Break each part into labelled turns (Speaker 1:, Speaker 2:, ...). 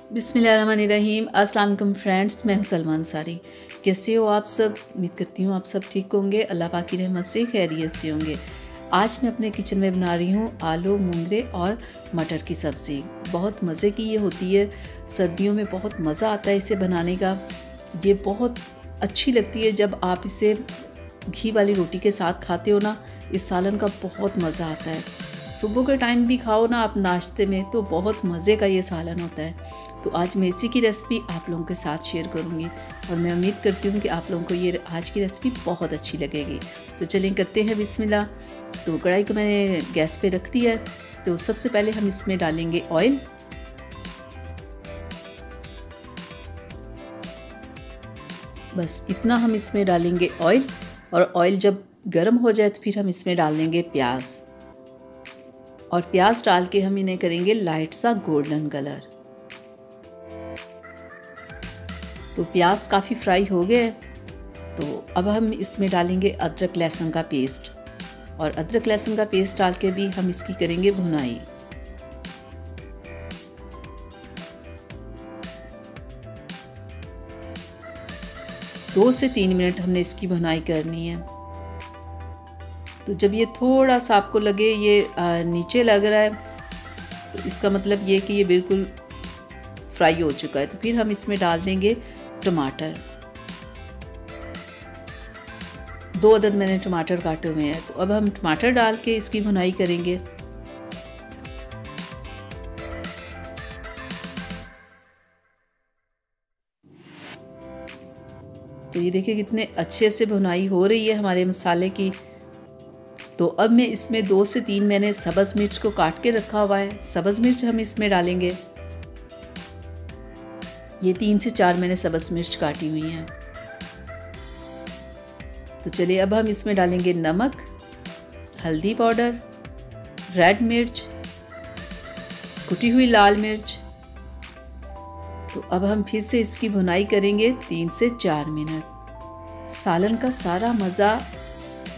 Speaker 1: बिस्मिल्लाहिर्रहमानिर्रहीम। अस्सलाम वालेकुम फ्रेंड्स, मैं हूं सलमा अंसारी। कैसे हो आप सब? उम्मीद करती हूँ आप सब ठीक होंगे, अल्लाह पाक की रहमत से खैरियत से होंगे। आज मैं अपने किचन में बना रही हूँ आलू मूंगरे और मटर की सब्ज़ी। बहुत मज़े की ये होती है, सर्दियों में बहुत मज़ा आता है इसे बनाने का। ये बहुत अच्छी लगती है जब आप इसे घी वाली रोटी के साथ खाते हो ना, इस सालन का बहुत मज़ा आता है। सुबह के टाइम भी खाओ ना आप नाश्ते में, तो बहुत मज़े का ये सालन होता है। तो आज मैं इसी की रेसिपी आप लोगों के साथ शेयर करूंगी और मैं उम्मीद करती हूँ कि आप लोगों को ये आज की रेसिपी बहुत अच्छी लगेगी। तो चलें करते हैं बिस्मिल्लाह। तो कढ़ाई को मैंने गैस पे रख दिया है। तो सबसे पहले हम इसमें डालेंगे ऑयल। बस इतना हम इसमें डालेंगे ऑयल, और ऑयल जब गर्म हो जाए तो फिर हम इसमें डाल देंगे प्याज, और प्याज डाल के हम इन्हें करेंगे लाइट सा गोल्डन कलर। तो प्याज काफ़ी फ्राई हो गए हैं। तो अब हम इसमें डालेंगे अदरक लहसुन का पेस्ट, और अदरक लहसुन का पेस्ट डाल के भी हम इसकी करेंगे भुनाई। दो से 3 मिनट हमने इसकी भुनाई करनी है। तो जब ये थोड़ा सा आपको लगे ये नीचे लग रहा है, तो इसका मतलब ये कि ये बिल्कुल फ्राई हो चुका है। तो फिर हम इसमें डाल देंगे टमाटर। 2 अदद मैंने टमाटर काटे हुए हैं। तो अब हम टमाटर डाल के इसकी भुनाई करेंगे। तो ये देखिए कितने अच्छे से भुनाई हो रही है हमारे मसाले की। तो अब मैं इसमें 2 से 3 मैंने सब्ज़ मिर्च को काट के रखा हुआ है, सब्ज़ मिर्च हम इसमें डालेंगे। ये 3 से 4 मैंने सब्ज़ मिर्च काटी हुई हैं। तो चलिए अब हम इसमें डालेंगे नमक, हल्दी पाउडर, रेड मिर्च, कुटी हुई लाल मिर्च। तो अब हम फिर से इसकी भुनाई करेंगे 3 से 4 मिनट। सालन का सारा मज़ा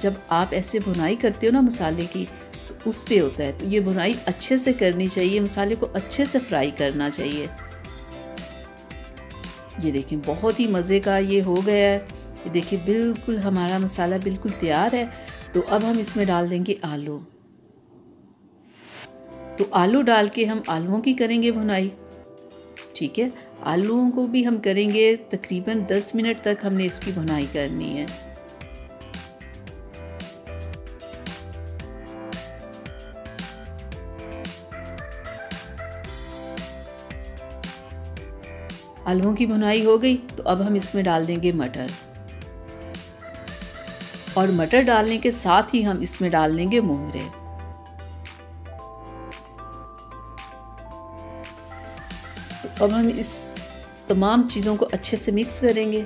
Speaker 1: जब आप ऐसे भुनाई करते हो ना मसाले की, तो उस पे होता है। तो ये भुनाई अच्छे से करनी चाहिए, मसाले को अच्छे से फ्राई करना चाहिए। ये देखिए बहुत ही मज़े का ये हो गया है। ये देखिए बिल्कुल हमारा मसाला बिल्कुल तैयार है। तो अब हम इसमें डाल देंगे आलू। तो आलू डाल के हम आलूओं की करेंगे भुनाई। ठीक है, आलूओं को भी हम करेंगे तकरीबन 10 मिनट तक हमने इसकी भुनाई करनी है। आलूओं की भुनाई हो गई। तो अब हम इसमें डाल देंगे मटर, और मटर डालने के साथ ही हम इसमें डाल देंगे मूंगरे। तो अब हम इस तमाम चीज़ों को अच्छे से मिक्स करेंगे।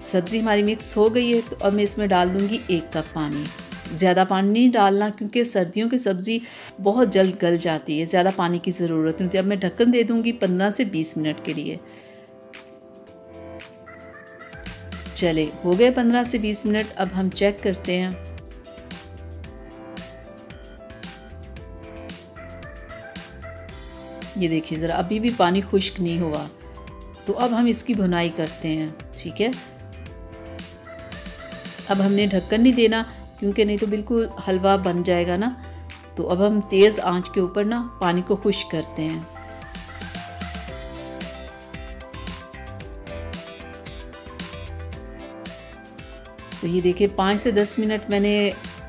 Speaker 1: सब्ज़ी हमारी मिक्स हो गई है। तो अब मैं इसमें डाल दूंगी 1 कप पानी। ज़्यादा पानी नहीं डालना, क्योंकि सर्दियों की सब्ज़ी बहुत जल्द गल जाती है, ज़्यादा पानी की ज़रूरत नहीं होती। अब मैं ढक्कन दे दूंगी 15 से 20 मिनट के लिए। चले हो गए 15 से 20 मिनट। अब हम चेक करते हैं। ये देखिए ज़रा अभी भी पानी खुश्क नहीं हुआ। तो अब हम इसकी भुनाई करते हैं। ठीक है, अब हमने ढक्कन नहीं देना, क्योंकि नहीं तो बिल्कुल हलवा बन जाएगा ना। तो अब हम तेज़ आंच के ऊपर ना पानी को खुश्क करते हैं। तो ये देखिए 5 से 10 मिनट मैंने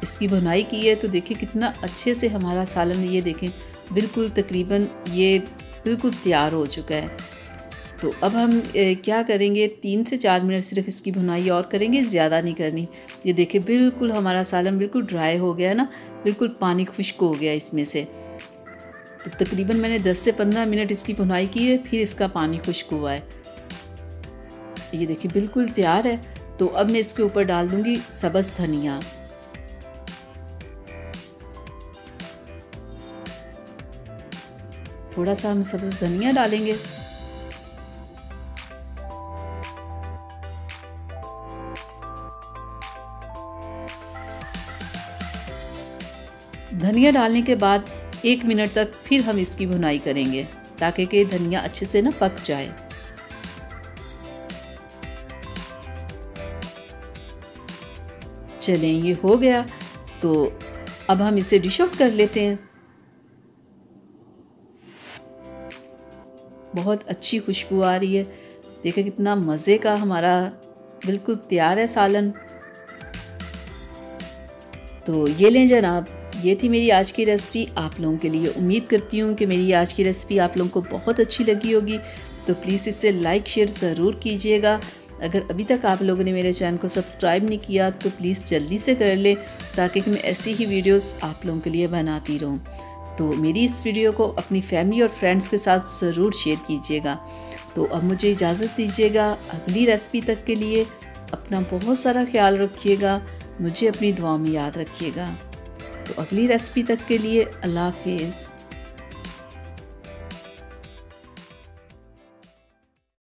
Speaker 1: इसकी भुनाई की है। तो देखिए कितना अच्छे से हमारा सालन ये देखें बिल्कुल तकरीबन ये बिल्कुल तैयार हो चुका है। तो अब हम क्या करेंगे, 3 से 4 मिनट सिर्फ इसकी भुनाई और करेंगे, ज़्यादा नहीं करनी। ये देखिए बिल्कुल हमारा सालन बिल्कुल ड्राई हो गया है ना, बिल्कुल पानी खुश्क हो गया इसमें से। तो तकरीबन मैंने 10 से 15 मिनट इसकी भुनाई की है, फिर इसका पानी खुश्क हुआ है। ये देखिए बिल्कुल तैयार है। तो अब मैं इसके ऊपर डाल दूंगी सब्ज़ धनिया। थोड़ा सा हम सब्ज़ धनिया डालेंगे। धनिया डालने के बाद 1 मिनट तक फिर हम इसकी भुनाई करेंगे ताकि कि धनिया अच्छे से ना पक जाए। चलें, ये हो गया, तो अब हम इसे डिश आउट कर लेते हैं। बहुत अच्छी खुशबू आ रही है। देखिए कितना मज़े का हमारा बिल्कुल तैयार है सालन। तो ये लें जनाब, ये थी मेरी आज की रेसिपी आप लोगों के लिए। उम्मीद करती हूँ कि मेरी आज की रेसिपी आप लोगों को बहुत अच्छी लगी होगी। तो प्लीज़ इसे लाइक शेयर ज़रूर कीजिएगा। अगर अभी तक आप लोगों ने मेरे चैनल को सब्सक्राइब नहीं किया तो प्लीज़ जल्दी से कर लें, ताकि मैं ऐसी ही वीडियोस आप लोगों के लिए बनाती रहूं। तो मेरी इस वीडियो को अपनी फैमिली और फ्रेंड्स के साथ ज़रूर शेयर कीजिएगा। तो अब मुझे इजाज़त दीजिएगा, अगली रेसिपी तक के लिए अपना बहुत सारा ख्याल रखिएगा, मुझे अपनी दुआ में याद रखिएगा। तो अगली रेसिपी तक के लिए अल्लाह हाफिज़।